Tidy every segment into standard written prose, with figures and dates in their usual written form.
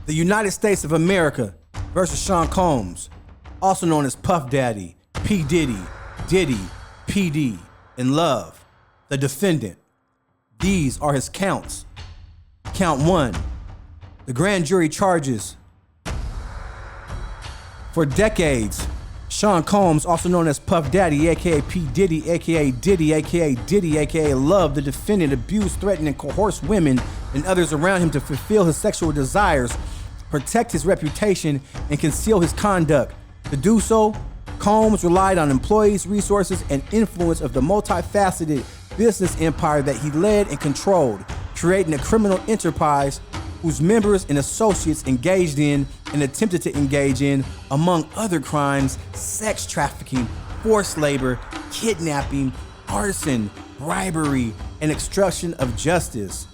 The United States of America versus Sean Combs, also known as Puff Daddy, P. Diddy, Diddy, PD, and Love, the defendant. These are his counts. Count 1. The grand jury charges. For decades, Sean Combs, also known as Puff Daddy, aka P. Diddy, aka Diddy, aka Diddy, aka Love, the defendant, abused, threatened, and coerced women and others around him to fulfill his sexual desires, protect his reputation, and conceal his conduct. To do so, Combs relied on employees, resources, and influence of the multifaceted business empire that he led and controlled, creating a criminal enterprise whose members and associates engaged in and attempted to engage in, among other crimes, sex trafficking, forced labor, kidnapping, arson, bribery, and obstruction of justice.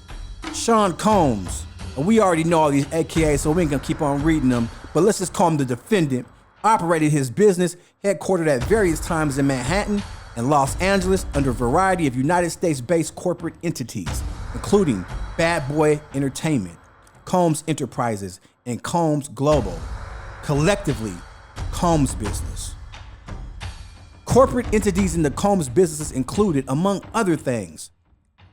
Sean Combs, we already know all these AKAs, so we ain't gonna keep on reading them, but let's just call him the defendant, operated his business headquartered at various times in Manhattan and Los Angeles under a variety of United States-based corporate entities, including Bad Boy Entertainment, Combs Enterprises, and Combs Global, collectively Combs Business. Corporate entities in the Combs businesses included, among other things,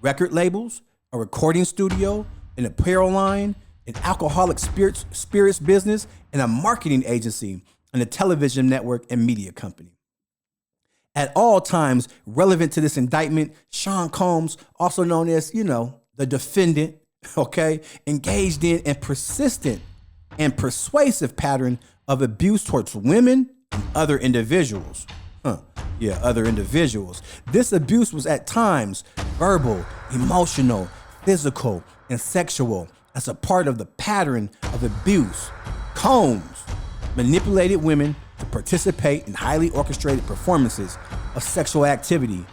record labels, a recording studio, an apparel line, an alcoholic spirits business, and a marketing agency, and a television network and media company. At all times relevant to this indictment, Sean Combs, also known as, the defendant, engaged in a persistent and persuasive pattern of abuse towards women and other individuals. Other individuals. This abuse was at times verbal, emotional, physical, and sexual. As a part of the pattern of abuse, Combs manipulated women to participate in highly orchestrated performances of sexual activity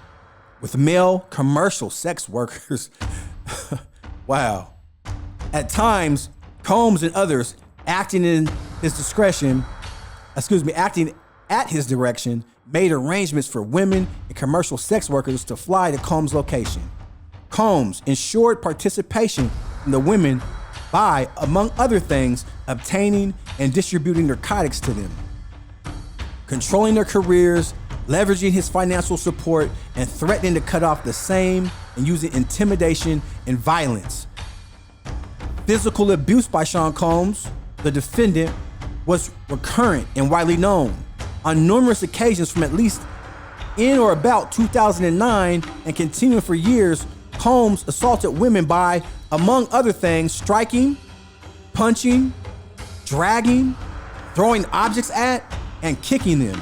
with male commercial sex workers. Wow. At times, Combs and others acting at his direction, made arrangements for women and commercial sex workers to fly to Combs' location. Combs ensured participation from the women by, among other things, obtaining and distributing narcotics to them, controlling their careers, leveraging his financial support, and threatening to cut off the same, and using intimidation and violence. Physical abuse by Sean Combs, the defendant, was recurrent and widely known. On numerous occasions from at least in or about 2009 and continuing for years, Combs assaulted women by, among other things, striking, punching, dragging, throwing objects at, and kicking them.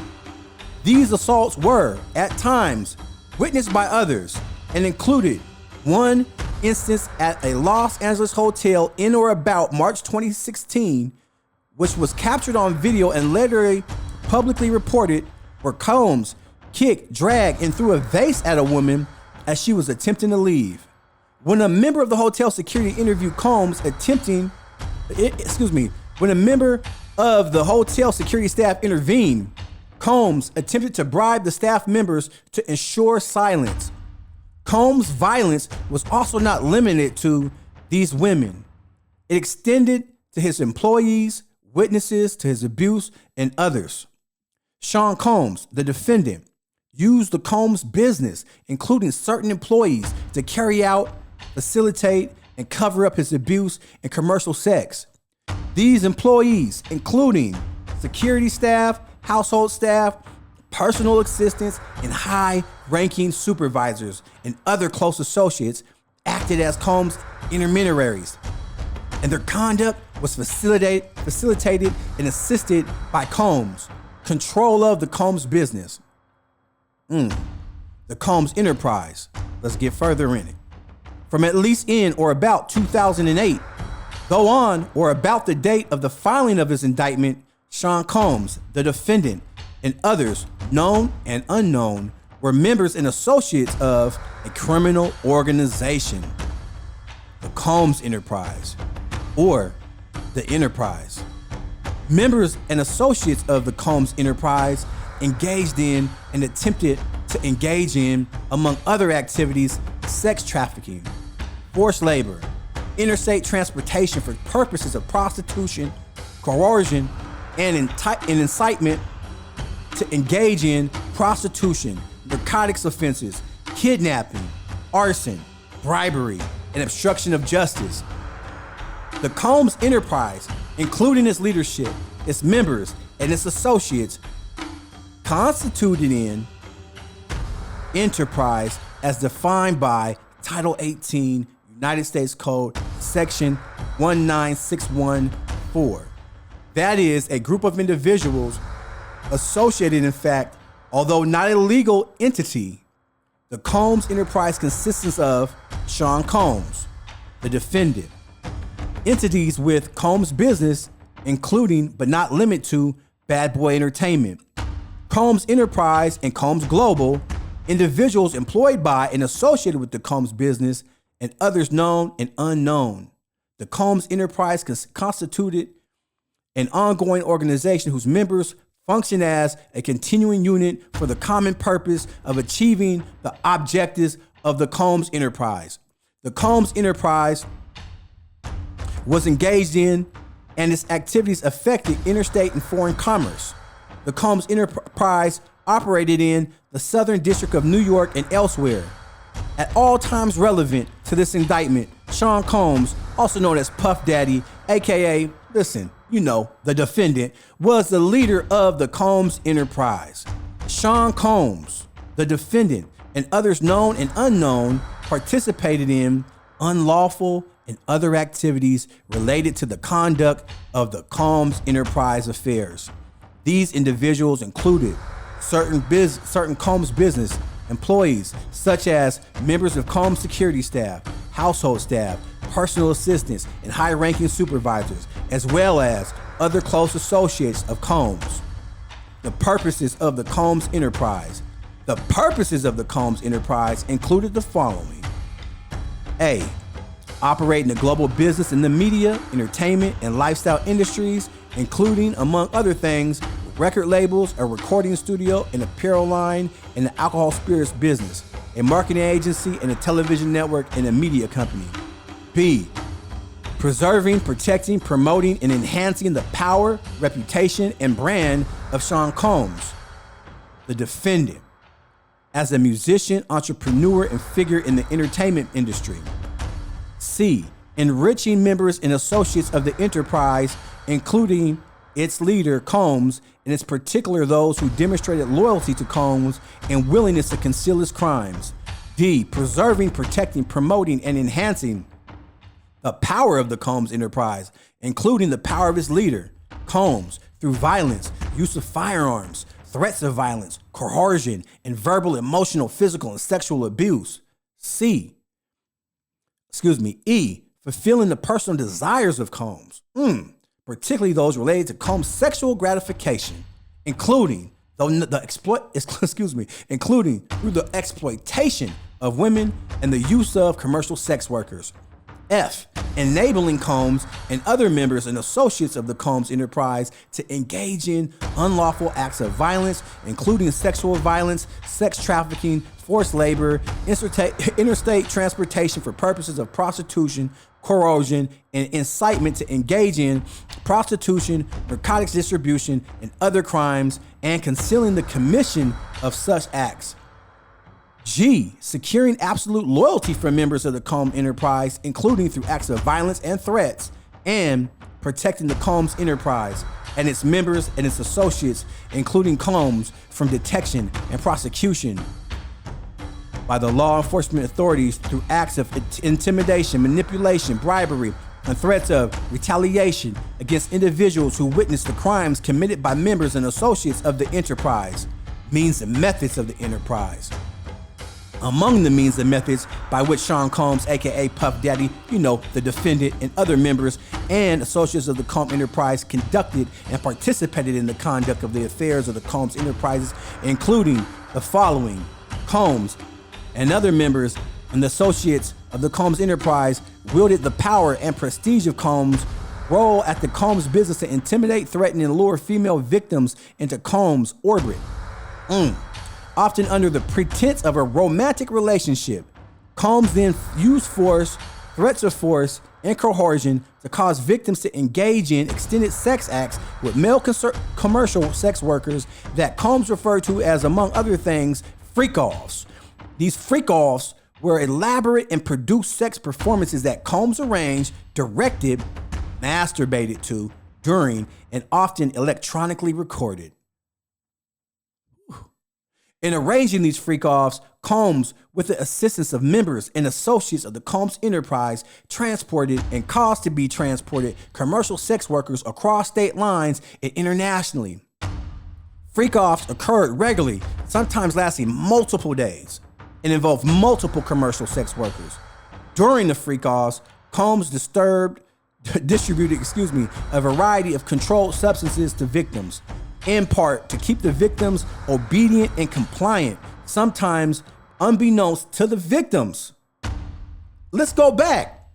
These assaults were, at times, witnessed by others and included one instance at a Los Angeles hotel in or about March 2016, which was captured on video and later publicly reported, where Combs kicked, dragged, and threw a vase at a woman as she was attempting to leave. When a member of the hotel security interviewed Combs when a member of the hotel security staff intervened, Combs attempted to bribe the staff members to ensure silence. Combs' violence was also not limited to these women. It extended to his employees, witnesses to his abuse, and others. Sean Combs, the defendant, used the Combs business, including certain employees, to carry out, facilitate, and cover up his abuse and commercial sex. These employees, including security staff, household staff, personal assistants, and high-ranking supervisors and other close associates, acted as Combs' intermediaries, and their conduct was facilitated and assisted by Combs. Control of the Combs business. The Combs enterprise. Let's get further in it. From at least in or about 2008, though on or about the date of the filing of his indictment, Sean Combs, the defendant, and others, known and unknown, were members and associates of a criminal organization, the Combs Enterprise, or the Enterprise. Members and associates of the Combs Enterprise engaged in and attempted to engage in, among other activities, sex trafficking, forced labor, interstate transportation for purposes of prostitution, coercion, and incitement to engage in prostitution, narcotics offenses, kidnapping, arson, bribery, and obstruction of justice. The Combs enterprise, including its leadership, its members, and its associates, constituted in enterprise as defined by Title 18 United States Code Section 19614. That is a group of individuals associated, in fact, although not a legal entity. The Combs enterprise consists of Sean Combs, the defendant, entities with Combs Business, including but not limited to Bad Boy Entertainment, Combs Enterprise, and Combs Global, individuals employed by and associated with the Combs Business, and others known and unknown. The Combs Enterprise constituted an ongoing organization whose members function as a continuing unit for the common purpose of achieving the objectives of the Combs Enterprise. The Combs Enterprise was engaged in and its activities affected interstate and foreign commerce. The Combs Enterprise operated in the Southern District of New York and elsewhere. At all times relevant to this indictment, Sean Combs, also known as Puff Daddy, aka, the defendant, was the leader of the Combs Enterprise. Sean Combs, the defendant, and others known and unknown participated in unlawful and other activities related to the conduct of the Combs Enterprise affairs. These individuals included certain Combs Business employees, such as members of Combs security staff, household staff, personal assistants, and high-ranking supervisors, as well as other close associates of Combs. The purposes of the Combs Enterprise. The purposes of the Combs Enterprise included the following. A. Operating a global business in the media, entertainment, and lifestyle industries, including, among other things, record labels, a recording studio, an apparel line, and an alcohol spirits business, a marketing agency, and a television network, and a media company. B. Preserving, protecting, promoting, and enhancing the power, reputation, and brand of Sean Combs, the defendant, as a musician, entrepreneur, and figure in the entertainment industry. C. Enriching members and associates of the enterprise, including its leader, Combs, and in particular those who demonstrated loyalty to Combs and willingness to conceal his crimes. D. Preserving, protecting, promoting, and enhancing the power of the Combs Enterprise, including the power of its leader, Combs, through violence, use of firearms, threats of violence, coercion, and verbal, emotional, physical, and sexual abuse. E. Fulfilling the personal desires of Combs, particularly those related to Combs' sexual gratification, including through the exploitation of women and the use of commercial sex workers. F. Enabling Combs and other members and associates of the Combs Enterprise to engage in unlawful acts of violence, including sexual violence, sex trafficking, forced labor, interstate transportation for purposes of prostitution, coercion, and incitement to engage in prostitution, narcotics distribution, and other crimes, and concealing the commission of such acts. G. Securing absolute loyalty from members of the Combs Enterprise, including through acts of violence and threats, and protecting the Combs Enterprise and its members and its associates, including Combs, from detection and prosecution by the law enforcement authorities through acts of intimidation, manipulation, bribery, and threats of retaliation against individuals who witnessed the crimes committed by members and associates of the enterprise. Means and methods of the enterprise. Among the means and methods by which Sean Combs, aka Puff Daddy, the defendant, and other members and associates of the Combs Enterprise conducted and participated in the conduct of the affairs of the Combs Enterprises, including the following. Combs and other members and associates of the Combs Enterprise wielded the power and prestige of Combs' role at the Combs Business to intimidate, threaten, and lure female victims into Combs' orbit. Often under the pretense of a romantic relationship. Combs then used force, threats of force, and coercion to cause victims to engage in extended sex acts with male commercial sex workers that Combs referred to as, among other things, freak-offs. These freak-offs were elaborate and produced sex performances that Combs arranged, directed, masturbated to, during, and often electronically recorded. In arranging these freak-offs, Combs, with the assistance of members and associates of the Combs enterprise, transported and caused to be transported commercial sex workers across state lines and internationally. Freak-offs occurred regularly, sometimes lasting multiple days, and involved multiple commercial sex workers. During the freak-offs, Combs distributed a variety of controlled substances to victims, in part to keep the victims obedient and compliant, sometimes unbeknownst to the victims. Let's go back.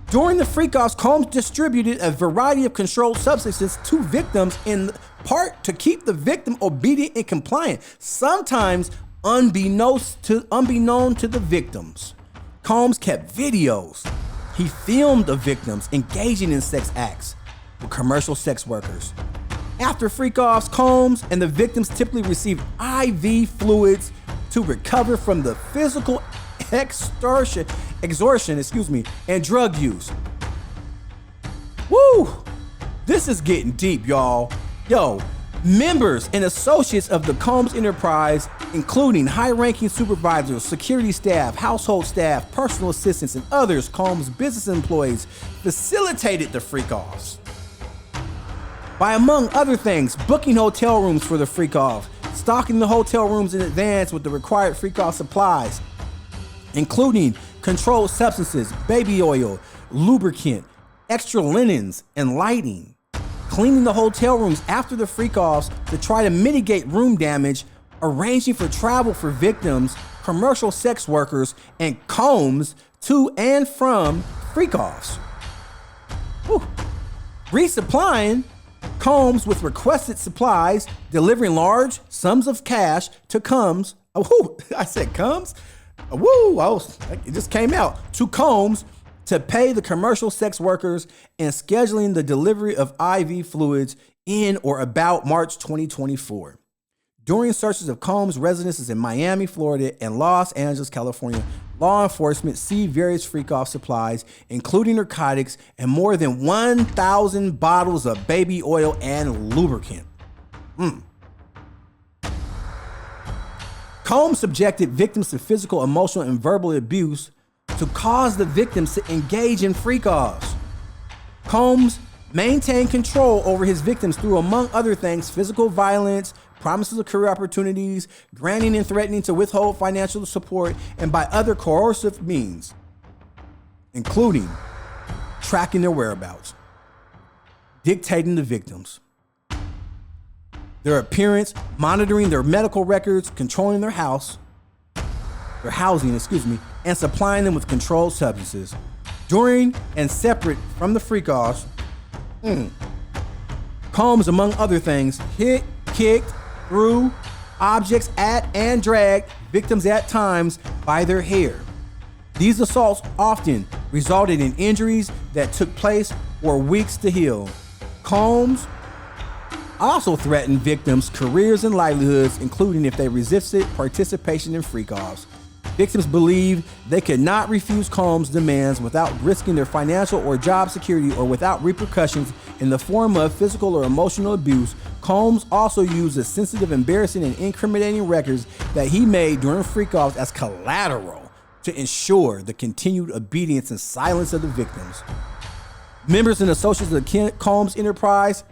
During the freak-offs, Combs distributed a variety of controlled substances to victims, in part to keep the victim obedient and compliant, sometimes unbeknown to the victims. Combs kept videos. He filmed the victims engaging in sex acts with commercial sex workers. After freak-offs, Combs and the victims typically received IV fluids to recover from the physical extortion, and drug use. Woo! This is getting deep, y'all. Yo, members and associates of the Combs enterprise, including high-ranking supervisors, security staff, household staff, personal assistants, and others Combs business employees, facilitated the freak-offs by, among other things, booking hotel rooms for the freak-off, stocking the hotel rooms in advance with the required freak-off supplies, including controlled substances, baby oil, lubricant, extra linens, and lighting, cleaning the hotel rooms after the freak-offs to try to mitigate room damage, arranging for travel for victims, commercial sex workers, and Combs to and from freak-offs. Resupplying Combs with requested supplies, delivering large sums of cash to Combs. I said Combs? It just came out. To Combs to pay the commercial sex workers, and scheduling the delivery of IV fluids in or about March 2024. During searches of Combs' residences in Miami, Florida, and Los Angeles, California, law enforcement seized various freak-off supplies, including narcotics and more than 1,000 bottles of baby oil and lubricant. Combs subjected victims to physical, emotional, and verbal abuse to cause the victims to engage in freak-offs. Combs maintained control over his victims through, among other things, physical violence, promises of career opportunities, granting and threatening to withhold financial support, and by other coercive means, including tracking their whereabouts, dictating the victims, their appearance, monitoring their medical records, controlling their housing, and supplying them with controlled substances. During and separate from the freak-offs, Combs, among other things, hit, kicked, threw objects at, and dragged victims at times by their hair. These assaults often resulted in injuries that took place for weeks to heal. Combs also threatened victims' careers and livelihoods, including if they resisted participation in freak-offs. Victims believed they could not refuse Combs' demands without risking their financial or job security or without repercussions in the form of physical or emotional abuse. Combs also used the sensitive, embarrassing, and incriminating records that he made during freak-offs as collateral to ensure the continued obedience and silence of the victims. Members and associates of the Combs enterprise,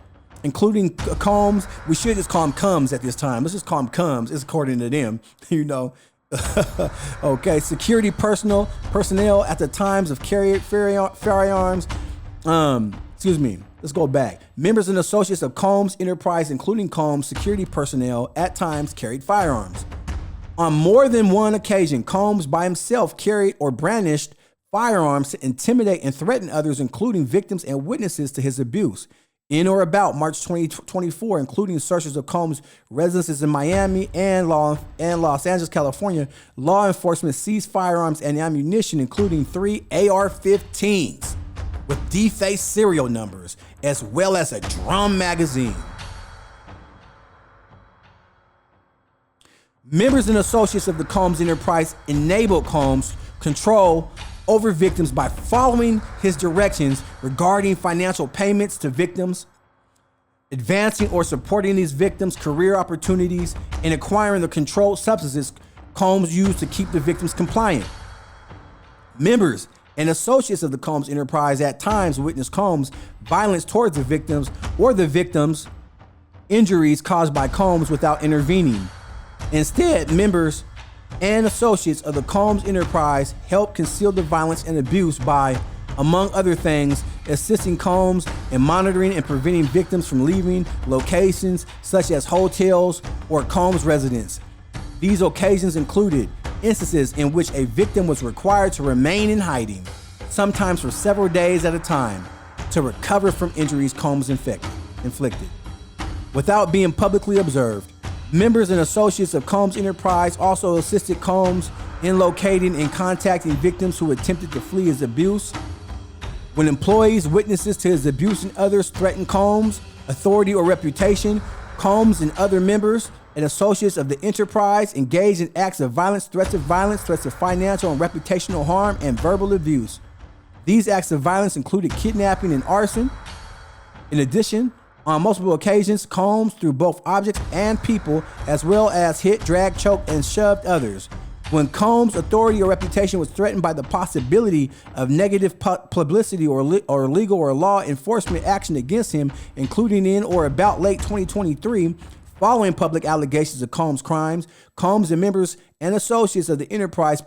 including Combs, we should just call him Combs at this time. Let's just call him Combs. It's according to them, Okay, security personnel at the times of carried firearms. Let's go back. Members and associates of Combs Enterprise, including Combs, security personnel at times carried firearms. On more than one occasion, Combs by himself carried or brandished firearms to intimidate and threaten others, including victims and witnesses to his abuse. In or about March 2024, including searches of Combs' residences in Miami and Los Angeles, California, law enforcement seized firearms and ammunition, including 3 AR-15s. with defaced serial numbers, as well as a drum magazine. Members and associates of the Combs enterprise enabled Combs' control over victims by following his directions regarding financial payments to victims, advancing or supporting these victims' career opportunities, and acquiring the controlled substances Combs used to keep the victims compliant. Members and associates of the Combs enterprise at times witnessed Combs' violence towards the victims or the victims' injuries caused by Combs without intervening. Instead, members and associates of the Combs enterprise helped conceal the violence and abuse by, among other things, assisting Combs in monitoring and preventing victims from leaving locations such as hotels or Combs' residence. These occasions included instances in which a victim was required to remain in hiding, sometimes for several days at a time, to recover from injuries Combs inflicted. Without being publicly observed, members and associates of Combs enterprise also assisted Combs in locating and contacting victims who attempted to flee his abuse. When employees, witnesses to his abuse, and others threatened Combs' authority or reputation, Combs and other members and associates of the enterprise engaged in acts of violence, threats of financial and reputational harm, and verbal abuse. These acts of violence included kidnapping and arson. In addition, on multiple occasions, Combs threw both objects and people, as well as hit, dragged, choked, and shoved others. When Combs' authority or reputation was threatened by the possibility of negative publicity or legal or law enforcement action against him, including in or about late 2023, following public allegations of Combs' crimes, Combs and members and associates of the enterprise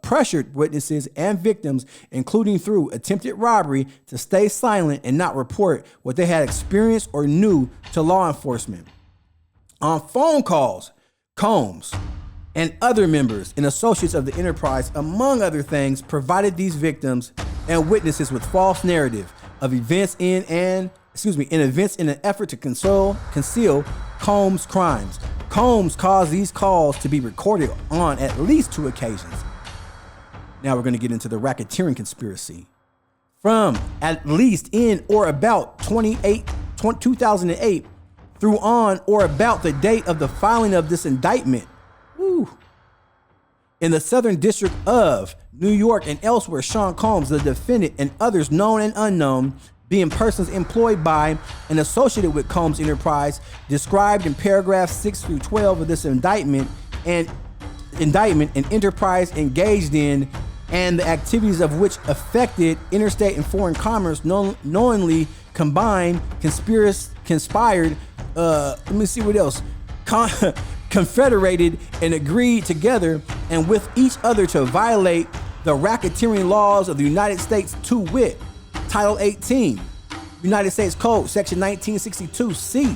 pressured witnesses and victims, including through attempted robbery, to stay silent and not report what they had experienced or knew to law enforcement. On phone calls, Combs and other members and associates of the enterprise, among other things, provided these victims and witnesses with false narrative of events in an effort to conceal Combs' crimes. Combs caused these calls to be recorded on at least 2 occasions. Now we're going to get into the racketeering conspiracy. From at least in or about 2008 through on or about the date of the filing of this indictment, in the Southern District of New York and elsewhere, Sean Combs, the defendant, and others known and unknown, being persons employed by and associated with Combs enterprise, described in paragraphs 6 through 12 of this indictment, and enterprise engaged in, and the activities of which affected interstate and foreign commerce, knowingly combined, conspired, confederated and agreed together and with each other to violate the racketeering laws of the United States, to wit, Title 18, United States Code, Section 1962C,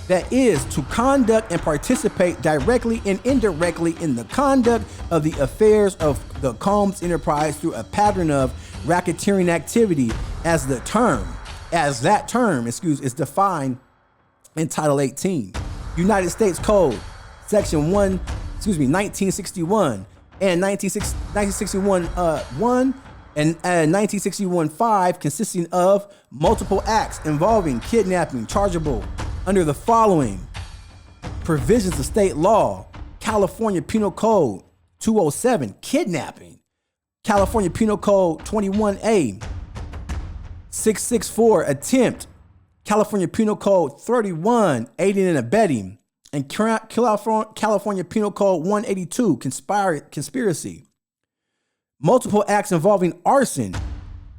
that is, to conduct and participate directly and indirectly in the conduct of the affairs of the Combs enterprise through a pattern of racketeering activity as that term is defined in Title 18, United States Code, Section 1961 and 1961 1 and 1961-5, consisting of multiple acts involving kidnapping, chargeable under the following provisions of state law: California Penal Code 207, kidnapping; California Penal Code 21A 664, attempt; California Penal Code 31, aiding and abetting; and California Penal Code 182, conspiracy. Multiple acts involving arson,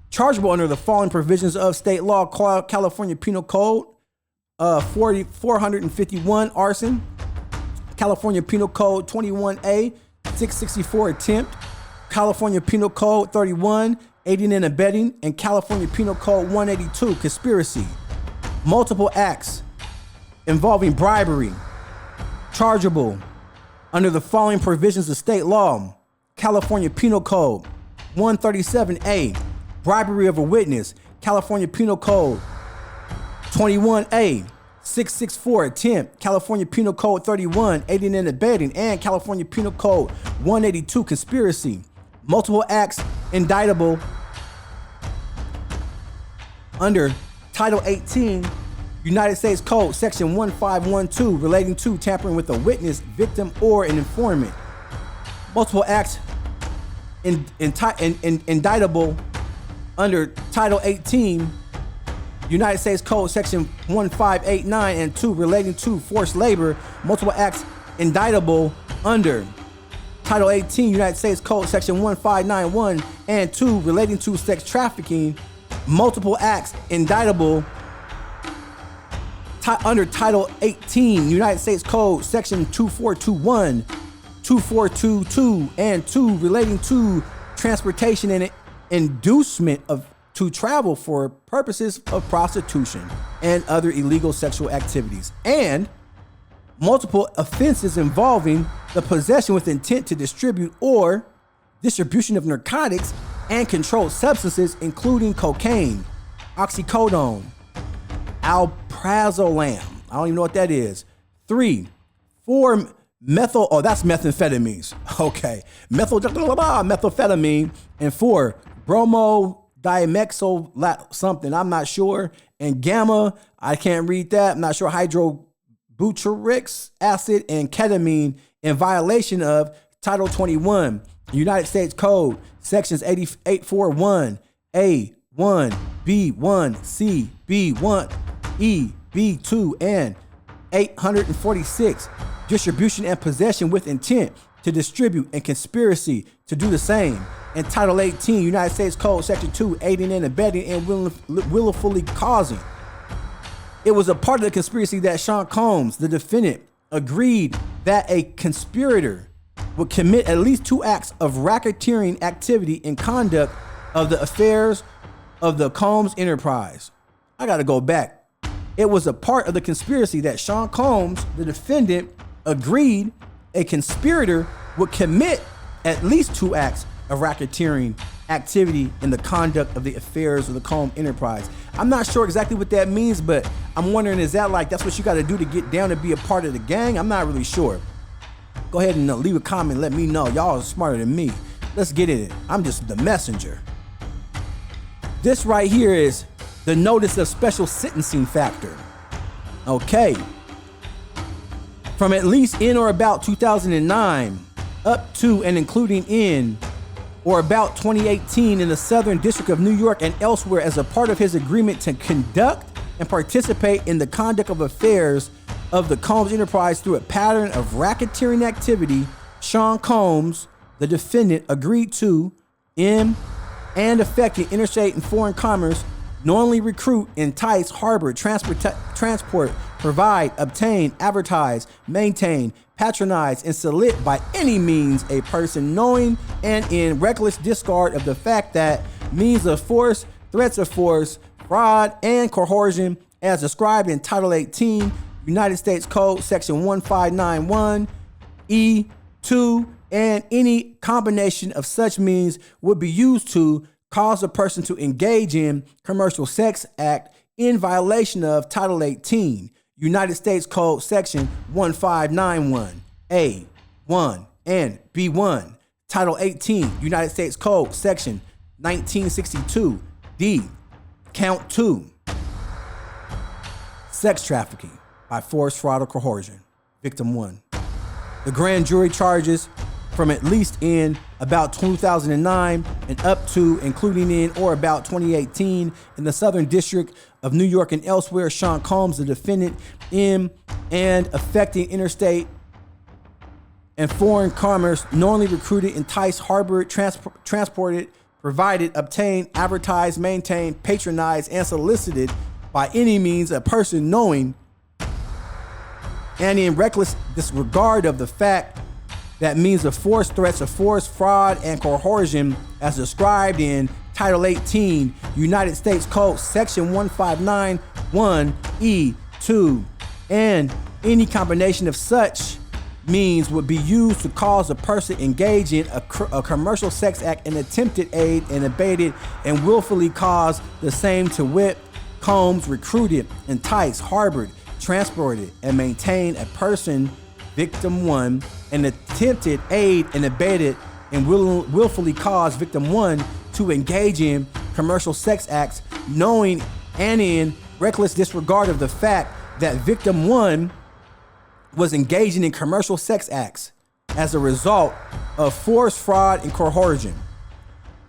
chargeable under the following provisions of state law: California Penal Code 451, arson; California Penal Code 21A 664, attempt; California Penal Code 31, aiding and abetting; and California Penal Code 182, conspiracy. Multiple acts involving bribery, chargeable under the following provisions of state law: California Penal Code 137A, bribery of a witness; California Penal Code 21A 664, attempt; California Penal Code 31, aiding and abetting; and California Penal Code 182, conspiracy. Multiple acts indictable under Title 18, United States Code, Section 1512, relating to tampering with a witness, victim, or an informant. Multiple acts indictable under Title 18, United States Code, Section 1589 and 2, relating to forced labor. Multiple acts indictable under Title 18, United States Code, Section 1591 and 2, relating to sex trafficking. Multiple acts indictable under Title 18, United States Code, Section 2421, 2422, and 2, relating to transportation and inducement to travel for purposes of prostitution and other illegal sexual activities, and multiple offenses involving the possession with intent to distribute or distribution of narcotics and controlled substances, including cocaine, oxycodone, alprazolam. I don't even know what that is. 3, 4 methyl. Oh, that's methamphetamines. Okay, methamphetamine, and 4 bromodiamexyl something. I'm not sure. And gamma. I can't read that. I'm not sure. Hydrobutyric acid and ketamine in violation of Title 21, United States Code, Sections 841, A1, B1, C, B1, E, B2, and 846, distribution and possession with intent to distribute and conspiracy to do the same. And Title 18, United States Code, Section 2, aiding and abetting and willfully causing. It was a part of the conspiracy that Sean Combs, the defendant, agreed that a conspirator would commit at least 2 acts of racketeering activity in conduct of the affairs of the Combs enterprise. I gotta go back. It was a part of the conspiracy that Sean Combs, the defendant, agreed a conspirator would commit at least 2 acts of racketeering activity in the conduct of the affairs of the Combs enterprise. I'm not sure exactly what that means, but I'm wondering, is that like, that's what you got to do to get down to be a part of the gang? I'm not really sure. Go ahead and leave a comment. Let me know. Y'all are smarter than me. Let's get it. I'm just the messenger. This right here is the notice of special sentencing factor. Okay. From at least in or about 2009 up to and including in or about 2018 in the Southern District of New York and elsewhere as a part of his agreement to conduct and participate in the conduct of affairs of the Combs enterprise through a pattern of racketeering activity, Sean Combs, the defendant, agreed to, in and affecting interstate and foreign commerce, knowingly recruit, entice, harbor, transport, provide, obtain, advertise, maintain, patronize, and solicit by any means a person knowing and in reckless disregard of the fact that means of force, threats of force, fraud, and coercion as described in Title 18, United States Code, Section 1591, E2, and any combination of such means would be used to cause a person to engage in commercial sex act in violation of Title 18, United States Code, Section 1591, A1 and B1, Title 18, United States Code, Section 1962, D, Count 2, sex trafficking by force, fraud, or coercion, Victim 1. The grand jury charges from at least in about 2009 and up to, including in or about 2018 in the Southern District of New York and elsewhere, Sean Combs, the defendant, in and affecting interstate and foreign commerce, knowingly recruited, enticed, harbored, transported, provided, obtained, advertised, maintained, patronized, and solicited by any means a person knowing and in reckless disregard of the fact that means of force, threats of force, fraud, and coercion as described in Title 18, United States Code, Section 1591E2, and any combination of such means would be used to cause a person engage in a commercial sex act and attempted aid and abated and willfully cause the same to wit, Combs recruited, enticed, harbored, transported, and maintained a person, Victim 1, and attempted aid and abated and willfully caused Victim 1 to engage in commercial sex acts, knowing and in reckless disregard of the fact that victim 1 was engaging in commercial sex acts as a result of force, fraud, and coercion.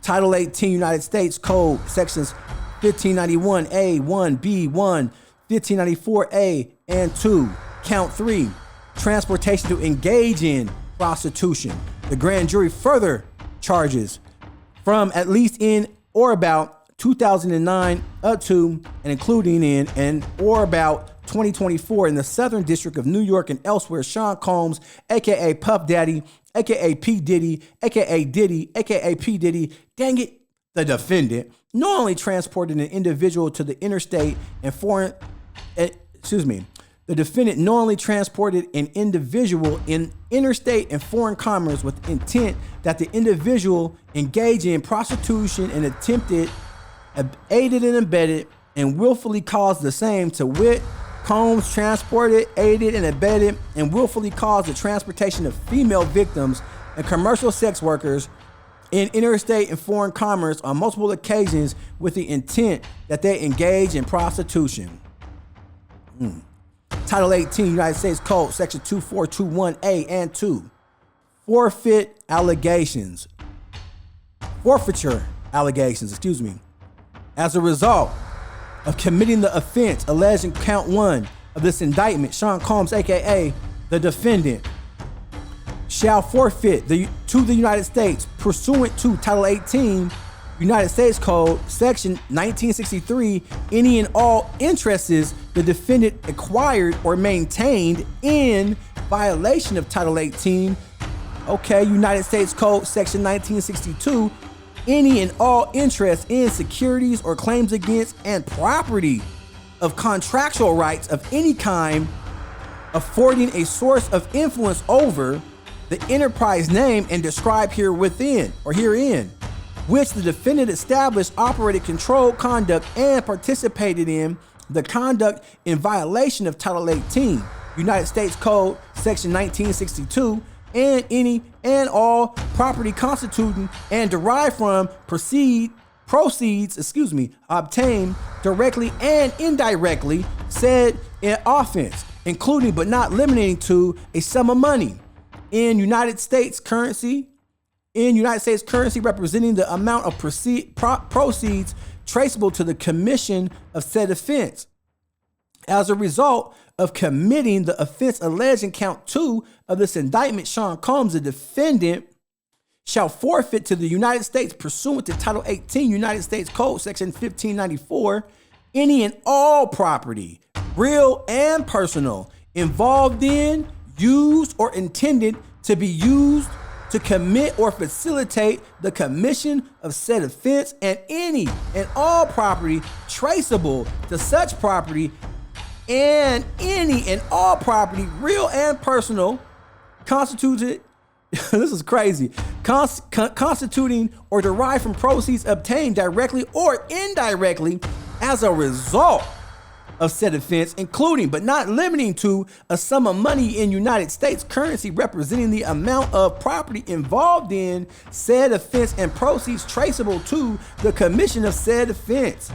Title 18 United States Code, sections 1591A, 1, B1, 1594A, and 2. Count 3, transportation to engage in prostitution. The grand jury further charges from at least in or about 2009 up to and including in and or about 2024 in the Southern District of New York and elsewhere, Sean Combs, aka Puff Daddy, aka P. Diddy, aka Diddy, aka P. Diddy, dang it, the defendant, not only transported an individual to the interstate and foreign, the defendant knowingly transported an individual in interstate and foreign commerce with intent that the individual engage in prostitution and attempted, aided and abetted, and willfully caused the same, to wit, Combs transported, aided and abetted, and willfully caused the transportation of female victims and commercial sex workers in interstate and foreign commerce on multiple occasions with the intent that they engage in prostitution. Title 18 United States Code, section 2421A and 2. Forfeiture allegations, as a result of committing the offense alleged in count 1 of this indictment, Sean Combs, aka the defendant, shall forfeit to the United States pursuant to Title 18 United States Code, section 1963, any and all interests the defendant acquired or maintained in violation of Title 18, United States Code, section 1962, any and all interest in securities or claims against and property of contractual rights of any kind affording a source of influence over the enterprise named and described herein, which the defendant established, operated, controlled conduct, and participated in the conduct in violation of Title 18, United States Code, section 1962, and any and all property constituting and derived from proceeds, obtained directly and indirectly said in offense, including but not limiting to a sum of money in United States currency representing the amount of proceeds traceable to the commission of said offense. As a result of committing the offense alleged in count 2 of this indictment, Sean Combs, the defendant, shall forfeit to the United States pursuant to Title 18 United States Code, section 1594, any and all property, real and personal, involved in, used, or intended to be used to commit or facilitate the commission of said offense, and any and all property traceable to such property, and any and all property, real and personal, constituted, this is crazy, constituting or derived from proceeds obtained directly or indirectly as a result of said offense, including but not limiting to a sum of money in United States currency representing the amount of property involved in said offense and proceeds traceable to the commission of said offense.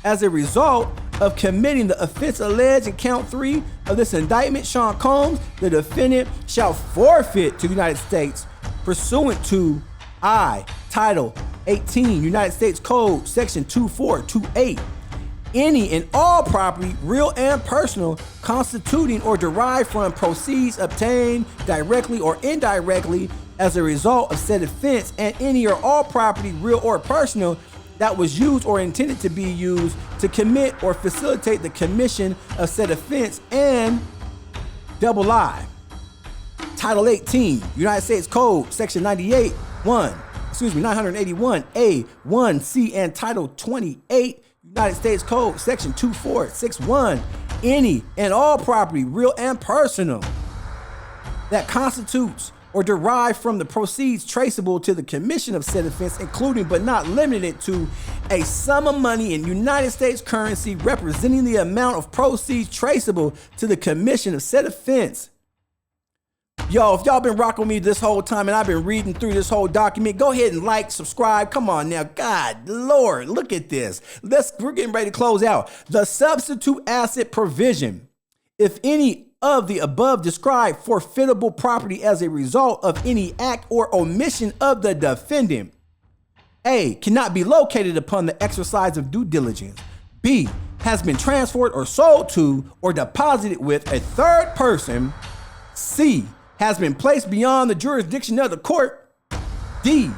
As a result of committing the offense alleged in count 3 of this indictment, Sean Combs, the defendant, shall forfeit to the United States pursuant to Title 18 United States Code, section 2428, any and all property, real and personal, constituting or derived from proceeds obtained directly or indirectly as a result of said offense, and any or all property, real or personal, that was used or intended to be used to commit or facilitate the commission of said offense, and Title 18 United States Code, section 981A, 1C, and Title 28 United States Code, section 2461, any and all property, real and personal, that constitutes or derived from the proceeds traceable to the commission of said offense, including but not limited to a sum of money in United States currency representing the amount of proceeds traceable to the commission of said offense. Yo, if y'all been rocking with me this whole time and I've been reading through this whole document, go ahead and like, subscribe. Come on now. God, Lord, look at this. We're getting ready to close out. The substitute asset provision. If any of the above described forfeitable property as a result of any act or omission of the defendant, A, cannot be located upon the exercise of due diligence. B, has been transferred or sold to or deposited with a third person. C, has been placed beyond the jurisdiction of the court. D,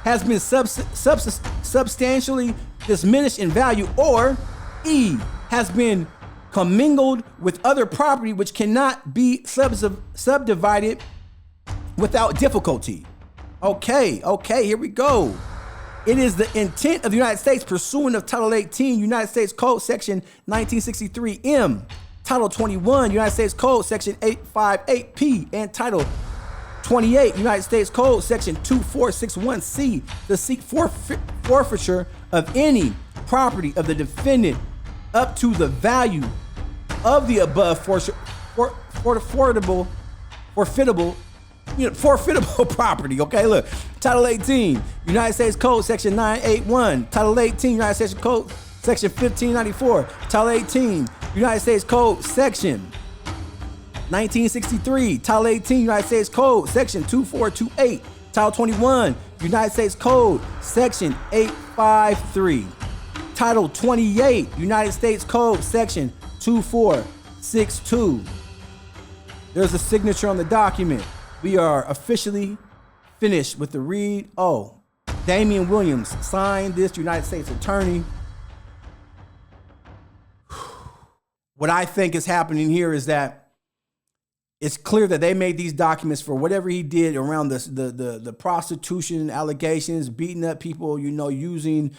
has been substantially diminished in value. Or E, has been commingled with other property which cannot be subdivided without difficulty. Okay, here we go. It is the intent of the United States pursuant of Title 18, United States Code, Section 1963 M, Title 21, United States Code, Section 858P, and Title 28, United States Code, Section 2461C, to seek forfeiture of any property of the defendant up to the value of the above forfeitable property. Okay, look. Title 18, United States Code, Section 981. Title 18, United States Code, Section 1594. Title 18, United States Code, Section 1963. Title 18, United States Code, Section 2428. Title 21, United States Code, Section 853. Title 28, United States Code, Section 2462. There's a signature on the document. We are officially finished with the read. Oh, Damian Williams signed this, United States Attorney. What I think is happening here is that it's clear that they made these documents for whatever he did around the prostitution allegations, beating up people, using,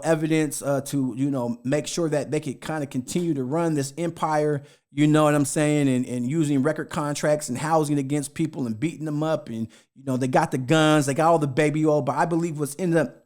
evidence to, make sure that they could kind of continue to run this empire, you know what I'm saying? And using record contracts and housing against people and beating them up. And, they got the guns, they got all the baby oil. But I believe what's ended up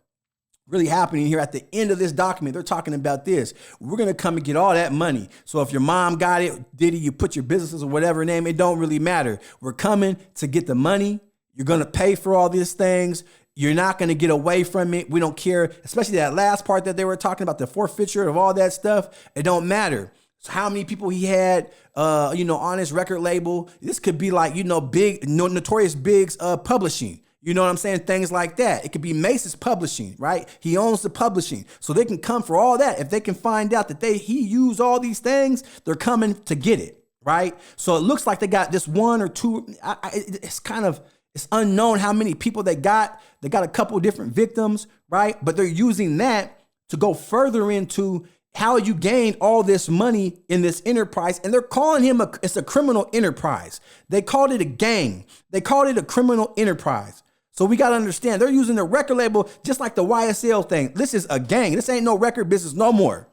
really happening here at the end of this document, they're talking about this. We're going to come and get all that money. So if your mom got it, Diddy, you put your businesses or whatever name, it don't really matter. We're coming to get the money. You're going to pay for all these things. You're not going to get away from it. We don't care, especially that last part that they were talking about, the forfeiture of all that stuff. It don't matter. So how many people he had, on his record label. This could be like, big, Notorious Big's publishing. You know what I'm saying? Things like that. It could be Mace's publishing, right? He owns the publishing. So they can come for all that. If they can find out that he used all these things, they're coming to get it, right? So it looks like they got this one or two. It's unknown how many people they got. They got a couple different victims, right? But they're using that to go further into how you gain all this money in this enterprise. And they're calling him it's a criminal enterprise. They called it a gang. They called it a criminal enterprise. So we got to understand, they're using the record label just like the YSL thing. This is a gang. This ain't no record business no more.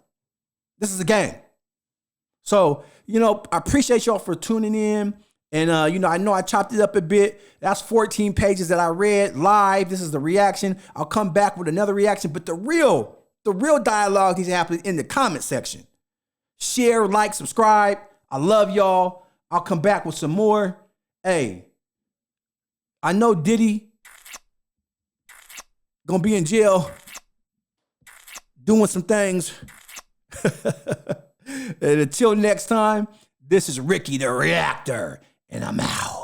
This is a gang. So, I appreciate y'all for tuning in. And, I know I chopped it up a bit. That's 14 pages that I read live. This is the reaction. I'll come back with another reaction. But the real dialogue needs to happen in the comment section. Share, like, subscribe. I love y'all. I'll come back with some more. Hey, I know Diddy gonna be in jail doing some things. And until next time, this is Ricky the Reactor, and I'm out.